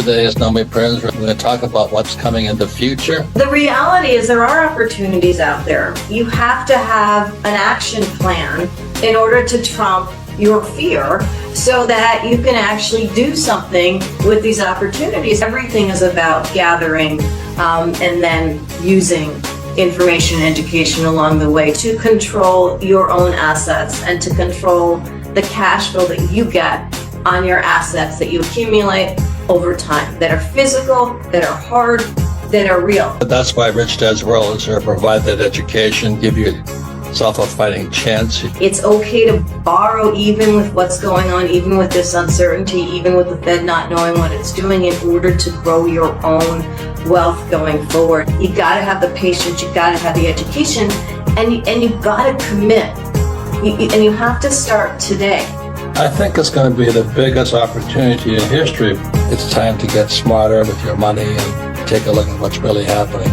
today's Nomi Prinz. We're going to talk about what's coming in the future. The reality is there are opportunities out there. You have to have an action plan in order to trump your fear so that you can actually do something with these opportunities. Everything is about gathering and then using information and education along the way to control your own assets and to control the cash flow that you get on your assets that you accumulate over time, that are physical, that are hard, that are real. That's why Rich Dad's World is here to provide that education, give yourself a fighting chance. It's okay to borrow even with what's going on, even with this uncertainty, even with the Fed not knowing what it's doing in order to grow your own wealth going forward. You gotta have the patience, you gotta have the education, and you gotta commit. And you have to start today. I think it's going to be the biggest opportunity in history. It's time to get smarter with your money and take a look at what's really happening.